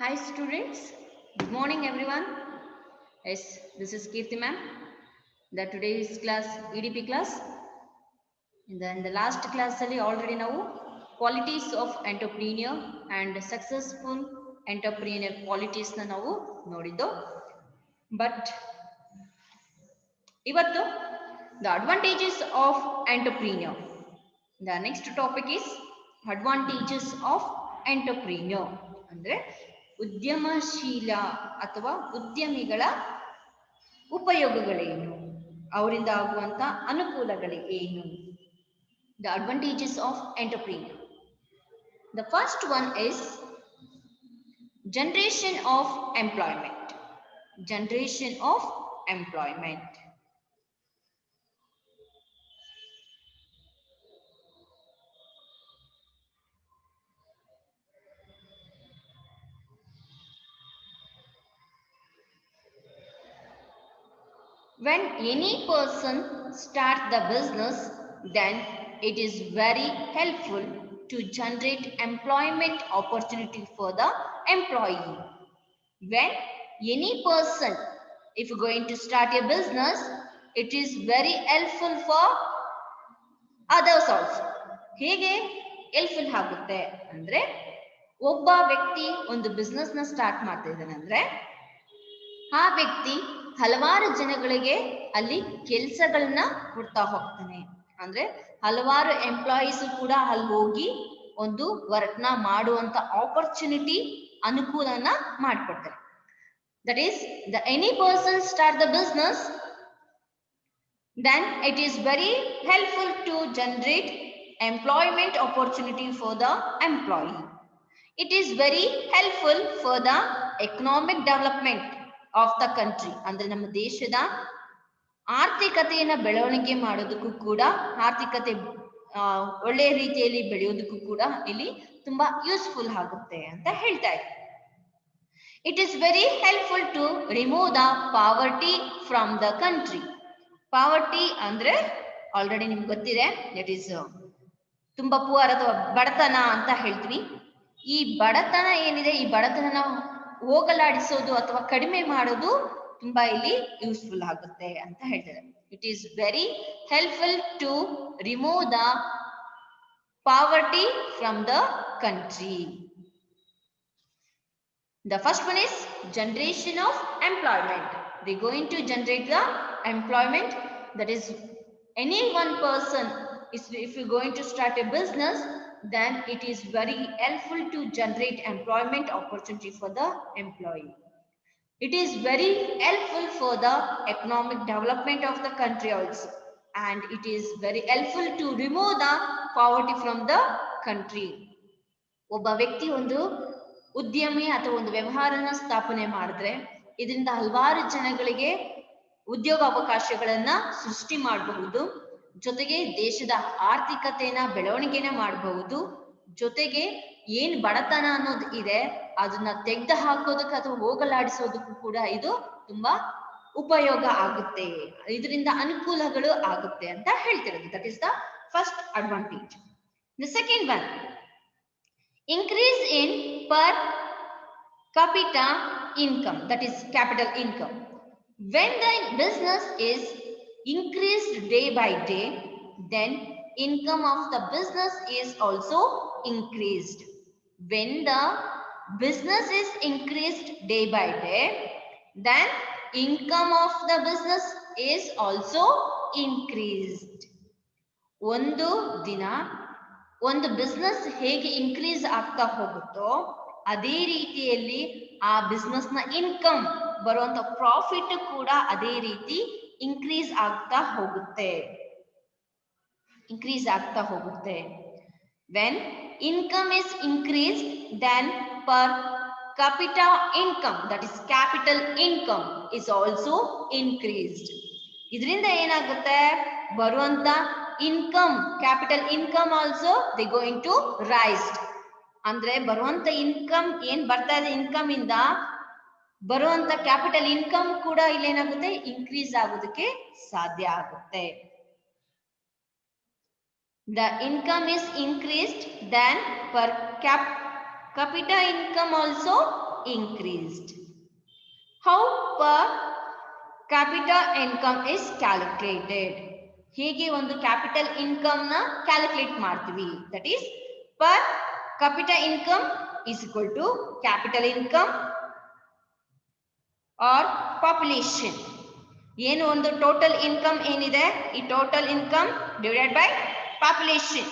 Hi students, good morning everyone. Yes, this is Kirti ma'am. The today's class EDP class. In the last class already now qualities of entrepreneur and successful entrepreneur qualities na ನಾವು ನೋಡಿದ್ದು. But ಇವತ್ತು the advantages of entrepreneur. The next topic is advantages of entrepreneur. ಅಂದ್ರೆ ಉದ್ಯಮಶೀಲ ಅಥವಾ ಉದ್ಯಮಿಗಳ ಉಪಯೋಗಗಳೇನು, ಅವರಿಂದ ಆಗುವಂತ ಅನುಕೂಲಗಳು ಏನು? The advantages of entrepreneur. The first one is generation of employment. Generation of employment. When any person starts the business, then it is very helpful to generate employment opportunity for the employee. When any person, if you're going to start a business, it is very helpful for others also. ಹೇಗೆ helpful ಆಗುತ್ತೆ ಅಂದ್ರೆ, ಒಬ್ಬ ವ್ಯಕ್ತಿ ಒಂದು business ನ start ಮಾಡ್ತಾ ಇದ್ದಾನೆ ಅಂದ್ರೆ ಆ ವ್ಯಕ್ತಿ ಹಲವಾರು ಜನಗಳಿಗೆ ಅಲ್ಲಿ ಕೆಲಸಗಳನ್ನ ಕೊಡ್ತಾ ಹೋಗ್ತಾನೆ. ಅಂದ್ರೆ ಹಲವಾರು ಎಂಪ್ಲಾಯೀಸ್ ಕೂಡ ಅಲ್ಲಿ ಹೋಗಿ ಒಂದು ವರ್ಕ್ ನ ಮಾಡುವಂತ ಆಪರ್ಚುನಿಟಿ ಅನುಕೂಲನ ಮಾಡ್ಕೊಡ್ತಾರೆ. That is, any person start the business, then it is very helpful to generate employment opportunity for the employee. It is very helpful for the economic development of the country. ಅಂದ್ರೆ ನಮ್ಮ ದೇಶದ ಆರ್ಥಿಕತೆಯನ್ನ ಬೆಳವಣಿಗೆ ಮಾಡೋದಕ್ಕೂ ಕೂಡ, ಆರ್ಥಿಕತೆ ಒಳ್ಳೆಯ ರೀತಿಯಲ್ಲಿ ಬೆಳೆಯೋದಕ್ಕೂ ಕೂಡ ಇಲ್ಲಿ ತುಂಬಾ ಯೂಸ್ಫುಲ್ ಆಗುತ್ತೆ ಅಂತ ಹೇಳ್ತಾ ಇದ್ದಾರೆ. It is very helpful to remove the poverty from the country. Poverty ಅಂದ್ರೆ ಆಲ್ರೆಡಿ ನಿಮ್ಗೆ ಗೊತ್ತಿದೆ, ದಟ್ ಈಸ್ ತುಂಬಾ ಪುವರ್ ಅಥವಾ ಬಡತನ ಅಂತ ಹೇಳ್ತೀವಿ. ಈ ಬಡತನ ಏನಿದೆ, ಈ ಬಡತನ ಹೋಗಲಾಡಿಸೋದು ಅಥವಾ ಕಡಿಮೆ ಮಾಡೋದು ತುಂಬಾ ಇಲ್ಲಿ ಯೂಸ್ಫುಲ್ ಆಗುತ್ತೆ ಅಂತ ಹೇಳ್ತಾರೆ. It is very helpful to remove the poverty from the country. The first one is generation of employment. They are going to generate the employment. That is, any one person is, if you're going to start a business, then it is very helpful to generate employment opportunity for the employee. It is very helpful for the economic development of the country also, and it is very helpful to remove the poverty from the country. ಒಬ್ಬ ವ್ಯಕ್ತಿ ಒಂದು ಉದ್ಯಮಿ ಅಥವಾ ಒಂದು ವ್ಯವಹಾರನ ಸ್ಥಾಪನೆ ಮಾಡಿದ್ರೆ ಇದರಿಂದ ಹಲವಾರು ಜನಗಳಿಗೆ ಉದ್ಯೋಗ ಅವಕಾಶಗಳನ್ನ ಸೃಷ್ಟಿ ಮಾಡಬಹುದು. ಜೊತೆಗೆ ದೇಶದ ಆರ್ಥಿಕತೆನ ಬೆಳವಣಿಗೆನ ಮಾಡಬಹುದು. ಜೊತೆಗೆ ಏನ್ ಬಡತನ ಅನ್ನೋದು ಇದೆ ಅದನ್ನ ತೆಗೆದು ಹಾಕೋದಕ್ಕೆ ಅಥವಾ ಹೋಗಲಾಡಿಸೋದಕ್ಕೂ ಕೂಡ ಇದು ತುಂಬಾ ಉಪಯೋಗ ಆಗುತ್ತೆ, ಇದರಿಂದ ಅನುಕೂಲಗಳು ಆಗುತ್ತೆ ಅಂತ ಹೇಳ್ತಿರೋದು. That is the first advantage. The second one, increase in per capita income, that is capital income. When the business is increased day by day, then income of the business is also increased. When the business is increased day by day, then income of the business is also increased. ಒಂದು ದಿನ ಒಂದು business ಹೇಗೆ increase ಆಗ್ತಾ ಹೋಗುತ್ತೋ ಅದೇ ರೀತಿಯಲ್ಲಿ ಆ business ನ ಇನ್ಕಮ್ ಬರುವಂತ ಪ್ರಾಫಿಟ್ ಕೂಡ ಅದೇ ರೀತಿ ಇನ್ಕ್ರೀಸ್ ಆಗ್ತಾ ಹೋಗುತ್ತೆ. When income is increased, then per capita income, that is capital income, is also increased. ಇದರಿಂದ ಏನಾಗುತ್ತೆ, ಬರುವಂತ income, capital income also they going to rise. ಅಂದ್ರೆ ಬರುವಂತ ಇನ್ಕಮ್ ಏನ್ ಬರ್ತಾ ಇದೆ, ಇನ್ಕಮ್ ಇಂದ ಬರುವಂತ ಕ್ಯಾಪಿಟಲ್ ಇನ್ಕಮ್ ಕೂಡ ಇಲ್ಲೇನಾಗುತ್ತೆ, ಇನ್ಕ್ರೀಸ್ ಆಗೋದಕ್ಕೆ ಸಾಧ್ಯ ಆಗುತ್ತೆ. The income is increased, then per capita income also increased. How per capita income is calculated? ಹೇಗೆ ಒಂದು ಕ್ಯಾಪಿಟಲ್ ಇನ್ಕಮ್ ನ ಕ್ಯಾಲ್ಕುಲೇಟ್ ಮಾಡ್ತೀವಿ? That is per capita income is equal to capital income or population. ಏನು ಒಂದು total income ಏನಿದೆ, ಈ total income divided by population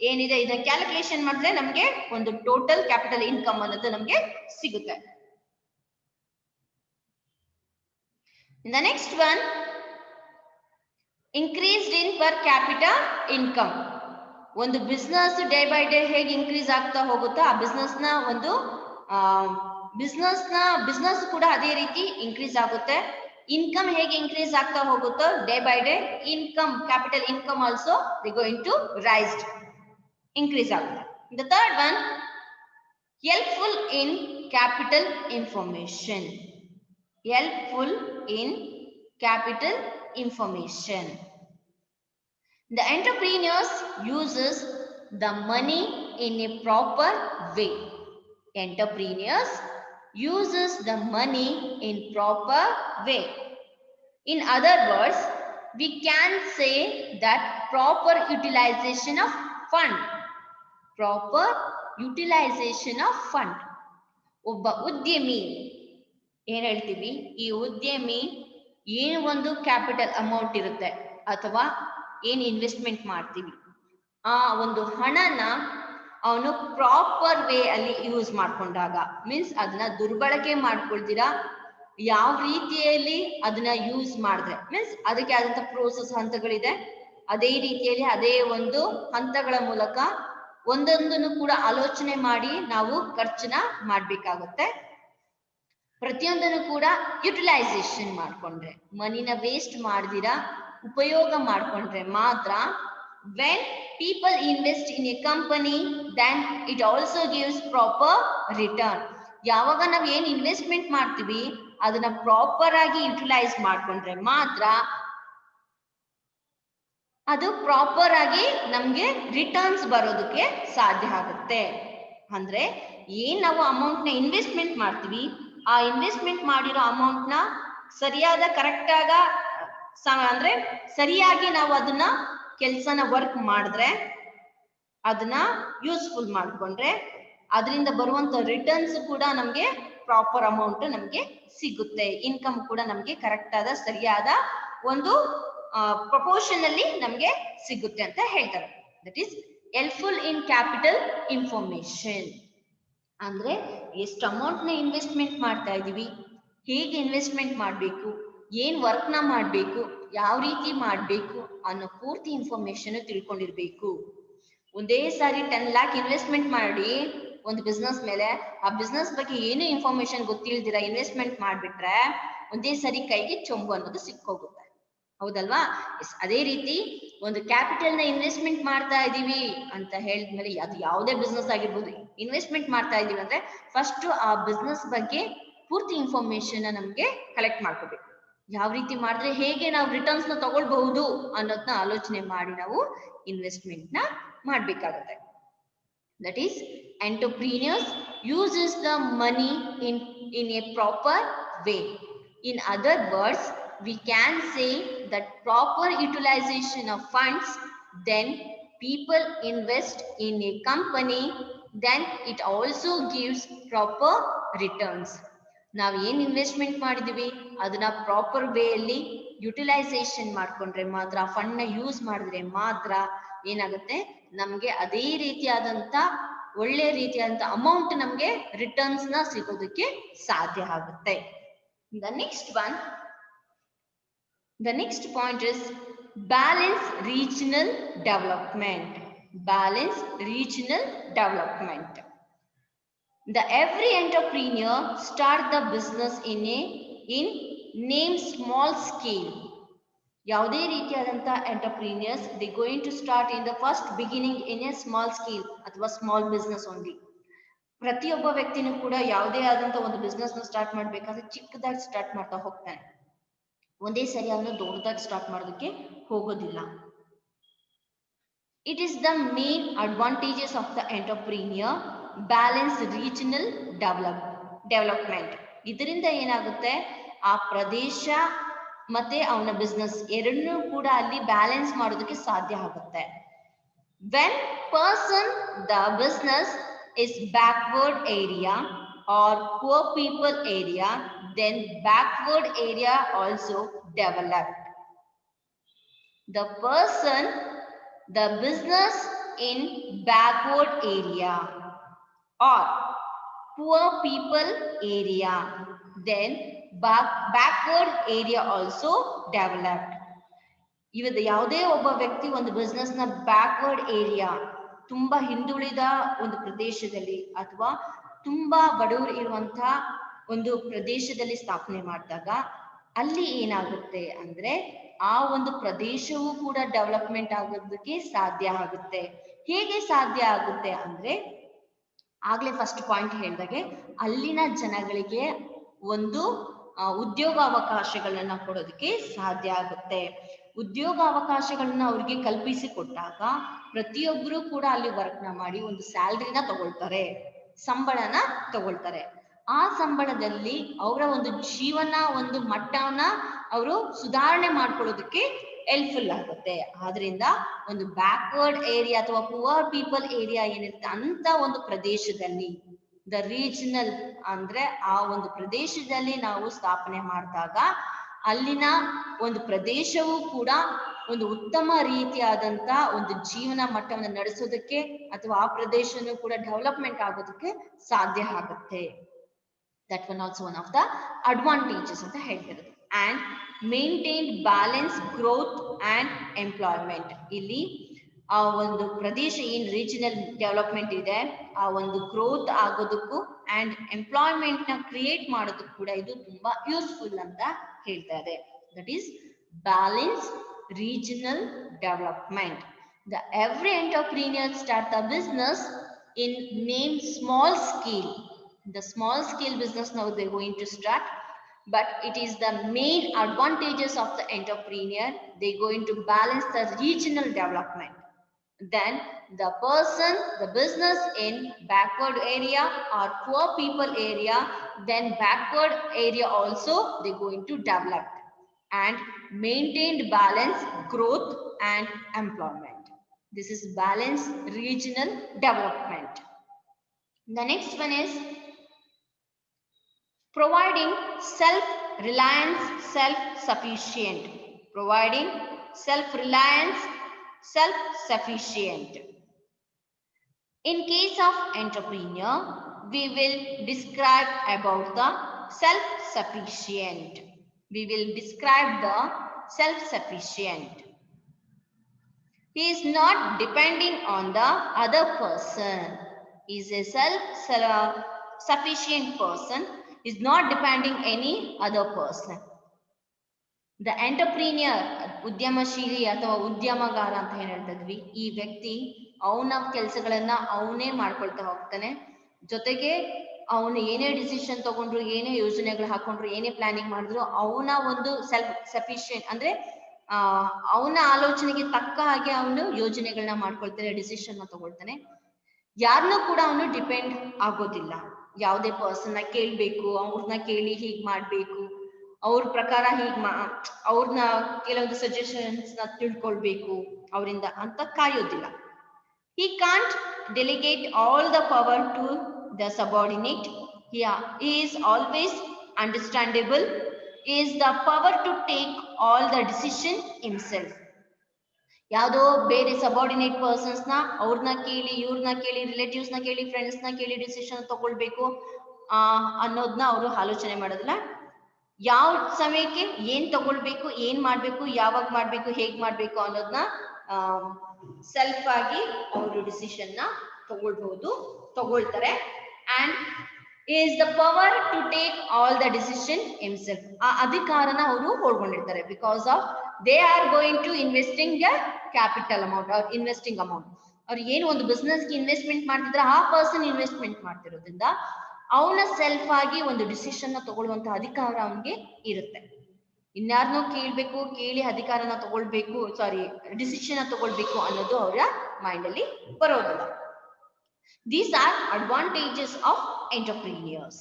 ಏನಿದೆ, ಇದನ್ನ ಕ್ಯಾಲ್ಕುಲೇಷನ್ ಮಾಡಿದ್ರೆ ನಮಗೆ ಒಂದು ಟೋಟಲ್ ಕ್ಯಾಪಿಟಲ್ ಇನ್ಕಮ್ ಅನ್ನೋದು ನಮಗೆ ಸಿಗುತ್ತೆ. The next one, increased in per capita income. ಒಂದು ಬಿಸ್ನೆಸ್ ಡೇ ಬೈ ಡೇ ಹೇಗೆ ಇನ್ಕ್ರೀಸ್ ಆಗ್ತಾ ಹೋಗುತ್ತಾ, ಆ ಬಿಸ್ನೆಸ್ ಕೂಡ ಅದೇ ರೀತಿ ಇನ್ಕ್ರೀಸ್ ಆಗುತ್ತೆ. ಇನ್ಕಮ್ ಹೇಗೆ ಇನ್ಕ್ರೀಸ್ ಆಗ್ತಾ ಹೋಗುತ್ತೋ day by day, income capital income also the going to rise, increase ಆಗುತ್ತೆ. The third one, helpful in capital information. Helpful in capital information. The entrepreneurs uses the money in a proper way. Entrepreneurs uses the money in proper way. In other words, we can say that proper utilization of fund. Proper utilization of fund. ಒಬ್ಬ ಉದ್ಯಮಿ ಏನ್ ಹೇಳ್ತೀವಿ, ಈ ಉದ್ಯಮಿ ಏನು ಒಂದು capital amount ಇರುತ್ತೆ ಅಥವಾ ಏನ್ ಇನ್ವೆಸ್ಟ್ಮೆಂಟ್ ಮಾಡ್ತೀವಿ, ಆ ಒಂದು ಹಣನ ಅವನು ಪ್ರಾಪರ್ ವೇ ಅಲ್ಲಿ ಯೂಸ್ ಮಾಡ್ಕೊಂಡಾಗ, ಮೀನ್ಸ್ ಅದನ್ನ ದುರ್ಬಳಕೆ ಮಾಡ್ಕೊಳ್ತೀರಾ, ಯಾವ ರೀತಿಯಲ್ಲಿ ಅದನ್ನ ಯೂಸ್ ಮಾಡಿದ್ರೆ, ಮೀನ್ಸ್ ಅದಕ್ಕೆ ಆದಂತ ಪ್ರೋಸೆಸ್ ಹಂತಗಳಿದೆ, ಅದೇ ರೀತಿಯಲ್ಲಿ ಅದೇ ಒಂದು ಹಂತಗಳ ಮೂಲಕ ಒಂದೊಂದನ್ನು ಕೂಡ ಆಲೋಚನೆ ಮಾಡಿ ನಾವು ಖರ್ಚನ್ನ ಮಾಡ್ಬೇಕಾಗುತ್ತೆ. ಪ್ರತಿಯೊಂದನ್ನು ಕೂಡ ಯುಟಿಲೈಸೇಷನ್ ಮಾಡ್ಕೊಂಡ್ರೆ, ಮನಿನ ವೇಸ್ಟ್ ಮಾಡ್ದಿರಾ ಉಪಯೋಗ ಮಾಡ್ಕೊಂಡ್ರೆ ಮಾತ್ರ, when people invest in a company then it also gives proper return. ಯಾವಾಗ ನಾವು ಏನ್ ಇನ್ವೆಸ್ಟ್ಮೆಂಟ್ ಮಾಡ್ತೀವಿ ಅದನ್ನ ಪ್ರಾಪರ್ ಆಗಿ ಯುಟಿಲೈಸ್ ಮಾಡ್ಕೊಂಡ್ರೆ ಮಾತ್ರ ಅದು ಪ್ರಾಪರ್ ಆಗಿ ನಮ್ಗೆ ರಿಟರ್ನ್ಸ್ ಬರೋದಕ್ಕೆ ಸಾಧ್ಯ ಆಗುತ್ತೆ. ಅಂದ್ರೆ ಏನ್ ನಾವು ಅಮೌಂಟ್ ನ ಇನ್ವೆಸ್ಟ್ಮೆಂಟ್ ಮಾಡ್ತೀವಿ, ಆ ಇನ್ವೆಸ್ಟ್ಮೆಂಟ್ ಮಾಡಿರೋ ಅಮೌಂಟ್ ನ ಸರಿಯಾದ ಕರೆಕ್ಟ್ ಆಗ ಅಂದ್ರೆ ಸರಿಯಾಗಿ ನಾವು ಅದನ್ನ ಕೆಲ್ಸನ ವರ್ಕ್ ಮಾಡಿದ್ರೆ, ಅದನ್ನ ಯೂಸ್ಫುಲ್ ಮಾಡ್ಕೊಂಡ್ರೆ ಅದರಿಂದ ಬರುವಂತ ರಿಟರ್ನ್ಸ್ ಕೂಡ ನಮ್ಗೆ ಪ್ರಾಪರ್ ಅಮೌಂಟ್ ನಮ್ಗೆ ಸಿಗುತ್ತೆ. ಇನ್ಕಮ್ ಕೂಡ ನಮ್ಗೆ ಕರೆಕ್ಟ್ ಆದ ಸರಿಯಾದ ಒಂದು ಪ್ರಪೋರ್ಷನ್ ಅಲ್ಲಿ ನಮ್ಗೆ ಸಿಗುತ್ತೆ ಅಂತ ಹೇಳ್ತಾರೆ. That is helpful in capital information. ಅಂದ್ರೆ ಎಷ್ಟು ಅಮೌಂಟ್ ನ ಇನ್ವೆಸ್ಟ್ಮೆಂಟ್ ಮಾಡ್ತಾ ಇದೀವಿ, ಹೇಗೆ ಇನ್ವೆಸ್ಟ್ಮೆಂಟ್ ಮಾಡ್ಬೇಕು, ಏನ್ ವರ್ಕ್ ನ ಮಾಡ್ಬೇಕು, ಯಾವ ರೀತಿ ಮಾಡ್ಬೇಕು ಅನ್ನೋ ಪೂರ್ತಿ ಇನ್ಫಾರ್ಮೇಶನ್ ತಿಳ್ಕೊಂಡಿರ್ಬೇಕು. ಒಂದೇ ಸಾರಿ 10 lakh ಇನ್ವೆಸ್ಟ್ಮೆಂಟ್ ಮಾಡಿ ಒಂದು ಬಿಸ್ನೆಸ್ ಮೇಲೆ, ಆ ಬಿಸ್ನೆಸ್ ಬಗ್ಗೆ ಏನು ಇನ್ಫಾರ್ಮೇಶನ್ ಗೊತ್ತಿಲ್ದಿರ ಇನ್ವೆಸ್ಟ್ಮೆಂಟ್ ಮಾಡ್ಬಿಟ್ರೆ ಒಂದೇ ಸಾರಿ ಕೈಗೆ ಚೊಂಬು ಅನ್ನೋದು ಸಿಕ್ಕೋಗುತ್ತೆ, ಹೌದಲ್ವಾ? ಅದೇ ರೀತಿ ಒಂದು ಕ್ಯಾಪಿಟಲ್ ನ ಇನ್ವೆಸ್ಟ್ಮೆಂಟ್ ಮಾಡ್ತಾ ಇದೀವಿ ಅಂತ ಹೇಳಿದ್ಮೇಲೆ, ಅದು ಯಾವುದೇ ಬಿಸ್ನೆಸ್ ಆಗಿರ್ಬೋದು, ಇನ್ವೆಸ್ಟ್ಮೆಂಟ್ ಮಾಡ್ತಾ ಇದೀವಿ ಅಂದ್ರೆ ಫಸ್ಟ್ ಆ ಬಿಸ್ನೆಸ್ ಬಗ್ಗೆ ಪೂರ್ತಿ ಇನ್ಫಾರ್ಮೇಶನ್ ನಮ್ಗೆ ಕಲೆಕ್ಟ್ ಮಾಡ್ಕೋಬೇಕು. ಯಾವ ರೀತಿ ಮಾಡಿದ್ರೆ ಹೇಗೆ ನಾವು ರಿಟರ್ನ್ಸ್ ನ ತಗೊಳ್ಬಹುದು ಅನ್ನೋದನ್ನ ಆಲೋಚನೆ ಮಾಡಿ ನಾವು ಇನ್ವೆಸ್ಟ್ಮೆಂಟ್ ನ ಮಾಡ್ಬೇಕಾಗುತ್ತೆ. That is entrepreneurs uses the money in a proper way. In other words, we can say that proper utilization of funds, then people invest in a company, then it also gives proper returns. ನಾವು ಏನ್ investment ಮಾಡಿದೀವಿ ಅದನ್ನ proper way ಅಲ್ಲಿ utilisation ಮಾಡ್ಕೊಂಡ್ರೆ ಮಾತ್ರ, fund ನ use ಮಾಡಿದ್ರೆ ಮಾತ್ರ ಏನಾಗುತ್ತೆ, ನಮ್ಗೆ ಅದೇ ರೀತಿಯಾದಂತ ಒಳ್ಳೆ ರೀತಿಯಾದಂತ ಅಮೌಂಟ್ ನಮ್ಗೆ ರಿಟರ್ನ್ಸ್ ನ ಸಿಗೋದಕ್ಕೆ ಸಾಧ್ಯ ಆಗುತ್ತೆ. The next point is balance regional development. Balance regional development. Every entrepreneur start the business in name small scale. ಯಾವುದೇ ರೀತಿಯಾದಂತ entrepreneurs they going to start in the first beginning in a small scale ಅಥವಾ small business only. ಪ್ರತಿಯೊಬ್ಬ ವ್ಯಕ್ತಿನೂ ಕೂಡ ಯಾವುದೇ ಆದಂತ ಒಂದು business ನ start ಮಾಡ್ಬೇಕಾದ್ರೆ ಚಿಕ್ಕದಾಗಿ ಸ್ಟಾರ್ಟ್ ಮಾಡ್ತಾ ಹೋಗ್ತಾನೆ, ಒಂದೇ ಸರಿ ಅವನು ದೊಡ್ಡದಾಗಿ ಸ್ಟಾರ್ಟ್ ಮಾಡೋದಕ್ಕೆ ಹೋಗೋದಿಲ್ಲ. It is the main advantages of the entrepreneur balance regional development. ಇದರಿಂದ ಏನಾಗುತ್ತೆ, ಆ ಪ್ರದೇಶ ಮತ್ತೆ ಅವನ ಬಿಸ್ನೆಸ್ ಎರಡನ್ನೂ ಕೂಡ ಅಲ್ಲಿ ಬ್ಯಾಲೆನ್ಸ್ ಮಾಡೋದಕ್ಕೆ ಸಾಧ್ಯ ಆಗುತ್ತೆ. When person the business is backward area or poor people area, then backward area also developed. The person, the business in backward area or poor people area, then backward area also developed. ಇವತ್ತು ಯಾವುದೇ ಒಬ್ಬ ವ್ಯಕ್ತಿ ಒಂದು business ನ backward area, ತುಂಬಾ ಹಿಂದುಳಿದ ಒಂದು ಪ್ರದೇಶದಲ್ಲಿ ಅಥವಾ ತುಂಬಾ ಬಡವರು ಇರುವಂತಹ ಒಂದು ಪ್ರದೇಶದಲ್ಲಿ ಸ್ಥಾಪನೆ ಮಾಡಿದಾಗ ಅಲ್ಲಿ ಏನಾಗುತ್ತೆ ಅಂದ್ರೆ ಆ ಒಂದು ಪ್ರದೇಶವೂ ಕೂಡ ಡೆವಲಪ್ಮೆಂಟ್ ಆಗೋದಕ್ಕೆ ಸಾಧ್ಯ ಆಗುತ್ತೆ. ಹೇಗೆ ಸಾಧ್ಯ ಆಗುತ್ತೆ ಅಂದ್ರೆ, ಆಗ್ಲೇ ಫಸ್ಟ್ ಪಾಯಿಂಟ್ ಹೇಳಿದಾಗೆ ಅಲ್ಲಿನ ಜನಗಳಿಗೆ ಒಂದು ಉದ್ಯೋಗಾವಕಾಶಗಳನ್ನ ಕೊಡೋದಕ್ಕೆ ಸಾಧ್ಯ ಆಗುತ್ತೆ. ಉದ್ಯೋಗಾವಕಾಶಗಳನ್ನ ಅವ್ರಿಗೆ ಕಲ್ಪಿಸಿ ಕೊಟ್ಟಾಗ ಪ್ರತಿಯೊಬ್ಬರು ಕೂಡ ಅಲ್ಲಿ ವರ್ಕ್ ನ ಮಾಡಿ ಒಂದು ಸ್ಯಾಲ್ರಿನ ತಗೊಳ್ತಾರೆ, ಸಂಬಳನ ತಗೊಳ್ತಾರೆ. ಆ ಸಂಬಳದಲ್ಲಿ ಅವರ ಒಂದು ಜೀವನ ಒಂದು ಮಟ್ಟವನ್ನ ಅವರು ಸುಧಾರಣೆ ಮಾಡ್ಕೊಳ್ಳೋದಕ್ಕೆ ಹೆಲ್ಪ್ಫುಲ್ ಆಗುತ್ತೆ. ಆದ್ರಿಂದ ಒಂದು ಬ್ಯಾಕ್ವರ್ಡ್ ಏರಿಯಾ ಅಥವಾ ಪುವರ್ ಪೀಪಲ್ ಏರಿಯಾ ಏನಿರುತ್ತೆ ಅಂತ ಒಂದು ಪ್ರದೇಶದಲ್ಲಿ, ದ ರೀಜನಲ್ ಅಂದ್ರೆ ಆ ಒಂದು ಪ್ರದೇಶದಲ್ಲಿ ನಾವು ಸ್ಥಾಪನೆ ಮಾಡಿದಾಗ ಅಲ್ಲಿನ ಒಂದು ಪ್ರದೇಶವೂ ಕೂಡ ಒಂದು ಉತ್ತಮ ರೀತಿಯಾದಂತ ಒಂದು ಜೀವನ ಮಟ್ಟವನ್ನು ನಡೆಸೋದಕ್ಕೆ ಅಥವಾ ಆ ಪ್ರದೇಶನೂ ಕೂಡ ಡೆವಲಪ್ಮೆಂಟ್ ಆಗೋದಕ್ಕೆ ಸಾಧ್ಯ ಆಗುತ್ತೆ. That one also one of the advantages ಅಂತ ಹೇಳ್ತಿರೋದು. And maintain balance growth and employment. ಇಲ್ಲಿ ಆ ಒಂದು ಪ್ರದೇಶ ಏನ್ ರೀಜನಲ್ ಡೆವಲಪ್ಮೆಂಟ್ ಇದೆ ಆ ಒಂದು ಗ್ರೋತ್ ಆಗೋದಕ್ಕೂ ಅಂಡ್ ಎಂಪ್ಲಾಯ್ಮೆಂಟ್ ನ ಕ್ರಿಯೇಟ್ ಮಾಡೋದಕ್ಕೂ ಕೂಡ ಇದು ತುಂಬಾ ಯೂಸ್ಫುಲ್ ಅಂತ ಹೇಳ್ತಾರೆ. That is balance regional development. The every entrepreneur start a business in name small scale. The small scale business now they're going to start, but it is the main advantages of the entrepreneur. They're going to balance the regional development. Then the person, the business in backward area or poor people area, then backward area also they're going to develop and maintained balance growth and employment. This is balanced regional development. The next one is providing self-reliance, self-sufficient. Providing self-reliance, self-sufficient. In case of entrepreneur, we will describe about the self-sufficient. We will describe the self-sufficient. He is not depending on the other person. He is a self-sufficient person. He is not depending any other person. The entrepreneur, ಉದ್ಯಮಶೀಲಿ ಅಥವಾ ಉದ್ಯಮಗಾರ ಅಂತ ಏನ್ ಹೇಳ್ತಿದ್ವಿ, ಈ ವ್ಯಕ್ತಿ ಅವನ ಕೆಲಸಗಳನ್ನ ಅವನೇ ಮಾಡ್ಕೊಳ್ತಾ ಹೋಗ್ತಾನೆ. ಜೊತೆಗೆ ಅವನು ಏನೇ ಡಿಸಿಷನ್ ತಗೊಂಡ್ರು, ಏನೇ ಯೋಜನೆಗಳು ಹಾಕೊಂಡ್ರು, ಏನೇ ಪ್ಲಾನಿಂಗ್ ಮಾಡಿದ್ರು ಅವನ ಒಂದು ಸೆಲ್ಫ್ ಸಫಿಶಿಯಂಟ್ ಅಂದ್ರೆ ಅವನ ಆಲೋಚನೆಗೆ ತಕ್ಕ ಹಾಗೆ ಅವನು ಯೋಜನೆಗಳನ್ನ ಮಾಡ್ಕೊಳ್ತಾನೆ, ಡಿಸಿಷನ್ ತಗೊಳ್ತಾನೆ. ಯಾರನ್ನೂ ಕೂಡ ಅವನು ಡಿಪೆಂಡ್ ಆಗೋದಿಲ್ಲ. ಯಾವುದೇ ಪರ್ಸನ್ ಕೇಳ್ಬೇಕು, ಅವ್ರನ್ನ ಕೇಳಿ ಹೀಗ್ ಮಾಡ್ಬೇಕು, ಅವ್ರ ಪ್ರಕಾರ ಅವ್ರನ್ನ ಕೆಲವೊಂದು ಸಜೆಷನ್ಸ್ ನ ತಿಳ್ಕೊಳ್ಬೇಕು ಅವರಿಂದ ಅಂತ ಕಾಯೋದಿಲ್ಲ. He can't delegate all the power to the subordinate. He is always understandable. He is the power to take all the decision himself. ಯಾವುದೋ ಬೇರೆ ಸಬಾರ್ಡಿನೇಟ್ ಪರ್ಸನ್ಸ್ ನ ಅವ್ರನ್ನ ಕೇಳಿ, ಇವ್ರನ್ನ ಕೇಳಿ, ರಿಲೇಟಿವ್ಸ್ ನ ಕೇಳಿ, ಫ್ರೆಂಡ್ಸ್ ನ ಕೇಳಿ ಡಿಸಿಷನ್ ತಗೊಳ್ಬೇಕು ಅನ್ನೋದನ್ನ ಅವರು ಆಲೋಚನೆ ಮಾಡೋದಿಲ್ಲ. ಯಾವ ಸಮಯಕ್ಕೆ ಏನ್ ತಗೊಳ್ಬೇಕು, ಏನ್ ಮಾಡ್ಬೇಕು, ಯಾವಾಗ ಮಾಡ್ಬೇಕು, ಹೇಗ್ ಮಾಡ್ಬೇಕು ಅನ್ನೋದನ್ನ ಸೆಲ್ಫ್ ಆಗಿ ಅವರು ಡಿಸಿಷನ್ ನ ತಗೊಳ್ತಾರೆ. And is the power to take all the decision himself. ಆ ಅಧಿಕಾರನ ಅವರು ಹೊಡ್ಕೊಂಡಿರ್ತಾರೆ. Because of they are going to investing a capital amount or investing amount. ಅವ್ರು ಏನು ಒಂದು ಬಿಸ್ನೆಸ್ ಗೆ ಇನ್ವೆಸ್ಟ್ಮೆಂಟ್ ಮಾಡ್ತಿದ್ರೆ ಆ ಪರ್ಸನ್ ಇನ್ವೆಸ್ಟ್ಮೆಂಟ್ ಮಾಡ್ತಿರೋದ್ರಿಂದ ಅವನ ಸೆಲ್ಫ್ ಆಗಿ ಒಂದು ಡಿಸಿಷನ್ ನ ತಗೊಳ್ಳುವಂತ ಅಧಿಕಾರ ಅವನಿಗೆ ಇರುತ್ತೆ. ಇನ್ಯಾರನ್ನೋ ಕೇಳ್ಬೇಕು, ಕೇಳಿ ಅಧಿಕಾರನ ತಗೊಳ್ಬೇಕು, ಡಿಸಿಷನ್ ತಗೊಳ್ಬೇಕು ಅನ್ನೋದು ಅವರ ಮೈಂಡ್ ಅಲ್ಲಿ ಬರೋದಿಲ್ಲ. These are advantages of entrepreneurs.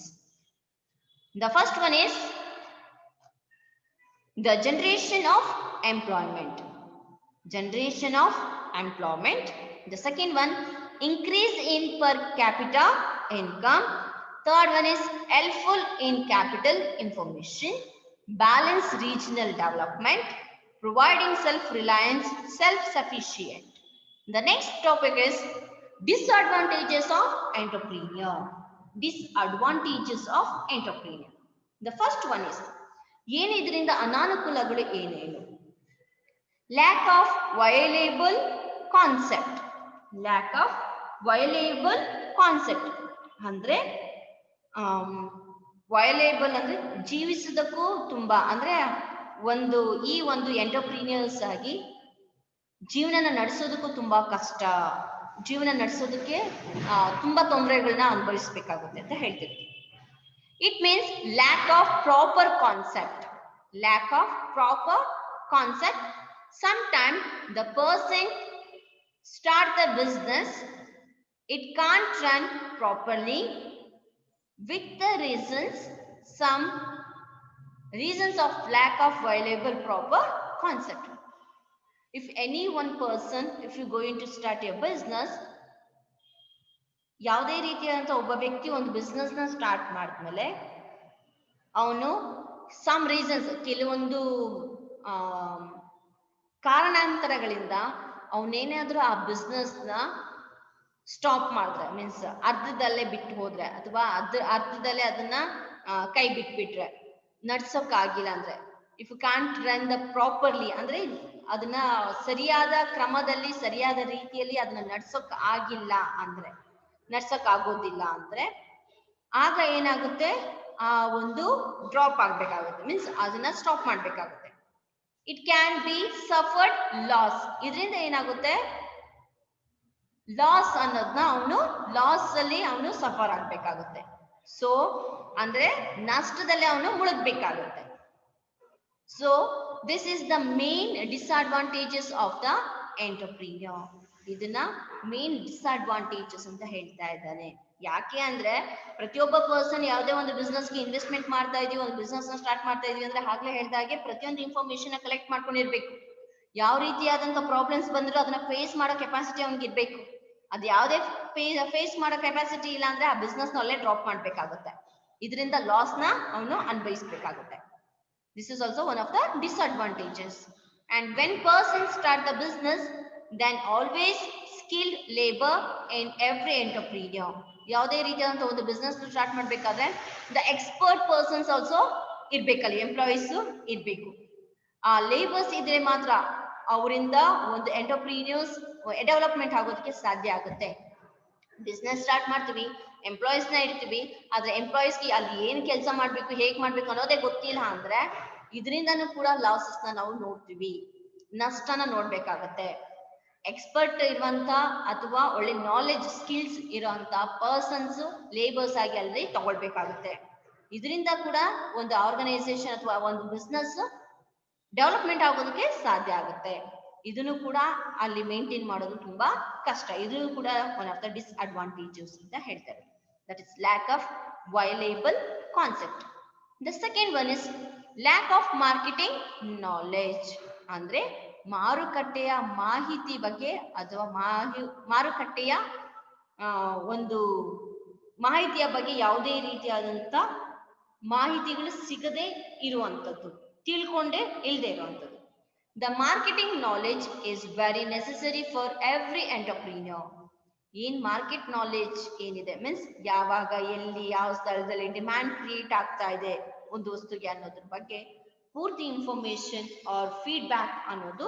The first one is the generation of employment. Generation of employment. The second one, increase in per capita income. Third one is helpful in capital information, balance regional development, providing self-reliance, self-sufficient. The next topic is disadvantages of entrepreneur. Disadvantages of entrepreneur. The first one is ಏನಿದ್ರಿಂದ ಅನಾನುಕೂಲಗಳು ಏನೇನು. Lack of viable concept. Lack of viable concept ಅಂದ್ರೆ ವಯಲೇಬಲ್ ಅಂದ್ರೆ ಜೀವಿಸೋದಕ್ಕೂ ತುಂಬಾ ಅಂದ್ರೆ ಒಂದು entrepreneurs ಆಗಿ ಜೀವನ ನಡೆಸೋದಕ್ಕೂ ತುಂಬಾ ಕಷ್ಟ, ಜೀವನ ನಡೆಸೋದಕ್ಕೆ ತುಂಬಾ ತೊಂದರೆಗಳನ್ನ ಅನುಭವಿಸಬೇಕಾಗುತ್ತೆ ಅಂತ ಹೇಳ್ತೀವಿ. It means lack of proper concept. Lack of proper concept. Sometimes the person start the business, it can't run properly with the reasons, some reasons of lack of viable proper concept. If any one person, if you going to start a business, ಯಾವುದೇ ರೀತಿಯಾದಂಥ ಒಬ್ಬ ವ್ಯಕ್ತಿ ಒಂದು business ನ start ಮಾಡಿದ್ಮೇಲೆ ಅವನು some reasons, ಕೆಲವೊಂದು ಕಾರಣಾಂತರಗಳಿಂದ ಅವನೇನಾದ್ರೂ ಆ ಬಿಸ್ನೆಸ್ ನ ಸ್ಟಾಪ್ ಮಾಡಿದ್ರೆ, ಮೀನ್ಸ್ ಅರ್ಧದಲ್ಲೇ ಬಿಟ್ಟು ಹೋದ್ರೆ ಅಥವಾ ಅರ್ಧದಲ್ಲೇ ಅದನ್ನ ಕೈ ಬಿಟ್ಬಿಟ್ರೆ, ನಡ್ಸೋಕ್ಕಾಗಿಲ್ಲ ಅಂದ್ರೆ, if you can't run the properly ಅಂದ್ರೆ ಅದನ್ನ ಸರಿಯಾದ ಕ್ರಮದಲ್ಲಿ ಸರಿಯಾದ ರೀತಿಯಲ್ಲಿ ಅದನ್ನ ನಡ್ಸೋಕ್ ಆಗಿಲ್ಲ ಅಂದ್ರೆ, ನಡ್ಸೋಕ್ ಆಗೋದಿಲ್ಲ ಅಂದ್ರೆ ಆಗ ಏನಾಗುತ್ತೆ, ಆ ಒಂದು ಡ್ರಾಪ್ ಆಗ್ಬೇಕಾಗುತ್ತೆ, ಮೀನ್ಸ್ ಅದನ್ನ ಸ್ಟಾಪ್ ಮಾಡ್ಬೇಕಾಗುತ್ತೆ. It can be suffered loss. ಇದರಿಂದ ಏನಾಗುತ್ತೆ, ಲಾಸ್ ಅನ್ನೋದನ್ನ ಲಾಸ್ ಅಲ್ಲಿ ಅವನು ಸಫರ್ ಆಗ್ಬೇಕಾಗುತ್ತೆ. ಸೊ ಅಂದ್ರೆ ನಷ್ಟದಲ್ಲಿ ಅವನು ಮುಳುಗ್ಬೇಕಾಗುತ್ತೆ. So this is the main disadvantages of the entrepreneur. ಇದನ್ನ ಮೇನ್ ಡಿಸ್ಅಡ್ವಾಂಟೇಜಸ್ ಅಂತ ಹೇಳ್ತಾ ಇದ್ದಾನೆ. ಯಾಕೆ ಅಂದ್ರೆ ಪ್ರತಿಯೊಬ್ಬ ಪರ್ಸನ್ ಯಾವುದೇ ಒಂದು ಬಿಸ್ನೆಸ್ಗೆ ಇನ್ವೆಸ್ಟ್ಮೆಂಟ್ ಮಾಡ್ತಾ ಇದೀವಿ, ಒಂದು ಬಿಸ್ನೆಸ್ ನ ಸ್ಟಾರ್ಟ್ ಮಾಡ್ತಾ ಇದೀವಿ ಅಂದ್ರೆ ಆಗ್ಲೇ ಹೇಳ್ದಾಗೆ ಪ್ರತಿಯೊಂದು ಇನ್ಫಾರ್ಮೇಶನ್ ಕಲೆಕ್ಟ್ ಮಾಡ್ಕೊಂಡಿರ್ಬೇಕು. ಯಾವ ರೀತಿಯಾದಂತ ಪ್ರಾಬ್ಲಮ್ಸ್ ಬಂದ್ರು ಅದನ್ನ ಫೇಸ್ ಮಾಡೋ ಕೆಪಾಸಿಟಿ ಅವ್ನಿಗೆ ಇರ್ಬೇಕು. ಅದು ಯಾವುದೇ ಫೇಸ್ ಮಾಡೋ ಕೆಪಾಸಿಟಿ ಇಲ್ಲ ಅಂದ್ರೆ ಆ ಬಿಸ್ನೆಸ್ ನ ಅಲ್ಲೇ ಡ್ರಾಪ್ ಮಾಡ್ಬೇಕಾಗುತ್ತೆ. ಇದರಿಂದ ಲಾಸ್ ನ ಅವನು ಅನುಭವಿಸಬೇಕಾಗುತ್ತೆ. This is also one of the disadvantages. And when persons start the business, then always skilled labor in every entrepreneur. ಯಾವುದೇ ರೀತಿಯಾದಂತ ಒಂದು ಬಿಸ್ನೆಸ್ ಸ್ಟಾರ್ಟ್ ಮಾಡ್ಬೇಕಾದ್ರೆ ದ ಎಕ್ಸ್ಪರ್ಟ್ ಪರ್ಸನ್ಸ್ ಆಲ್ಸೋ ಇರ್ಬೇಕಲ್ಲಿ, ಎಂಪ್ಲಾಯೀಸ್ ಇರ್ಬೇಕು. ಆ ಲೇಬರ್ಸ್ ಇದ್ರೆ ಮಾತ್ರ ಅವರಿಂದ ಒಂದು ಎಂಟರ್ಪ್ರೀನಿಯರ್ಸ್ ಡೆವಲಪ್ಮೆಂಟ್ ಆಗೋದಕ್ಕೆ ಸಾಧ್ಯ ಆಗುತ್ತೆ. ಬಿಸ್ನೆಸ್ ಸ್ಟಾರ್ಟ್ ಮಾಡ್ತೀವಿ, ಎಂಪ್ಲಾಯೀಸ್ ನ ಇಡ್ತೀವಿ, ಆದ್ರೆ ಎಂಪ್ಲಾಯೀಸ್ಗೆ ಅಲ್ಲಿ ಏನ್ ಕೆಲಸ ಮಾಡ್ಬೇಕು, ಹೇಗ್ ಮಾಡ್ಬೇಕು ಅನ್ನೋದೇ ಗೊತ್ತಿಲ್ಲ ಅಂದ್ರೆ ಇದರಿಂದನೂ ಕೂಡ ಲಾಸಸ್ ನ ನಾವು ನೋಡ್ತೀವಿ, ನಷ್ಟನ ನೋಡ್ಬೇಕಾಗತ್ತೆ. ಎಕ್ಸ್ಪರ್ಟ್ ಇರುವಂತ ಅಥವಾ ಒಳ್ಳೆ ನಾಲೆಜ್ ಸ್ಕಿಲ್ಸ್ ಇರುವಂತ ಪರ್ಸನ್ಸ್ ಲೇಬರ್ಸ್ ಆಗಿ ಅಲ್ಲಿ ತಗೊಳ್ಬೇಕಾಗುತ್ತೆ. ಇದರಿಂದ ಕೂಡ ಒಂದು ಆರ್ಗನೈಸೇಷನ್ ಅಥವಾ ಒಂದು ಬಿಸ್ನೆಸ್ ಡೆವಲಪ್ಮೆಂಟ್ ಆಗೋದಕ್ಕೆ ಸಾಧ್ಯ ಆಗುತ್ತೆ. ಇದನ್ನು ಕೂಡ ಅಲ್ಲಿ ಮೇಂಟೈನ್ ಮಾಡೋದು ತುಂಬಾ ಕಷ್ಟ. ಇದು ಕೂಡ ಒನ್ ಆಫ್ ದ ಡಿಸ್ಅಡ್ವಾಂಟೇಜಸ್ ಅಂತ ಹೇಳ್ತಾರೆ. That is lack of viable concept. The second one is lack of marketing knowledge. ಅಂದ್ರೆ ಮಾರುಕಟ್ಟೆಯ ಮಾಹಿತಿ ಬಗ್ಗೆ ಅಥವಾ ಮಾರುಕಟ್ಟೆಯ ಒಂದು ಮಾಹಿತಿಯ ಬಗ್ಗೆ ಯಾವುದೇ ರೀತಿಯಾದಂತ ಮಾಹಿತಿಗಳು ಸಿಗದೆ ಇರುವಂತದ್ದು, ತಿಳ್ಕೊಂಡೇ ಇಲ್ಲದೆ ಇರುವಂತದ್ದು. The marketing knowledge is very necessary for every entrepreneur. ಏನ್ ಮಾರ್ಕೆಟ್ ನಾಲೆಜ್ ಏನಿದೆ ಮೀನ್ಸ್ ಯಾವಾಗ ಎಲ್ಲಿ ಯಾವ ಸ್ಥಳದಲ್ಲಿ ಡಿಮ್ಯಾಂಡ್ ಕ್ರಿಯೇಟ್ ಆಗ್ತಾ ಇದೆ ಒಂದು ವಸ್ತುಗೆ ಅನ್ನೋದ್ರ ಬಗ್ಗೆ ಪೂರ್ತಿ ಇನ್ಫಾರ್ಮೇಶನ್ ಆರ್ ಫೀಡ್ಬ್ಯಾಕ್ ಅನ್ನೋದು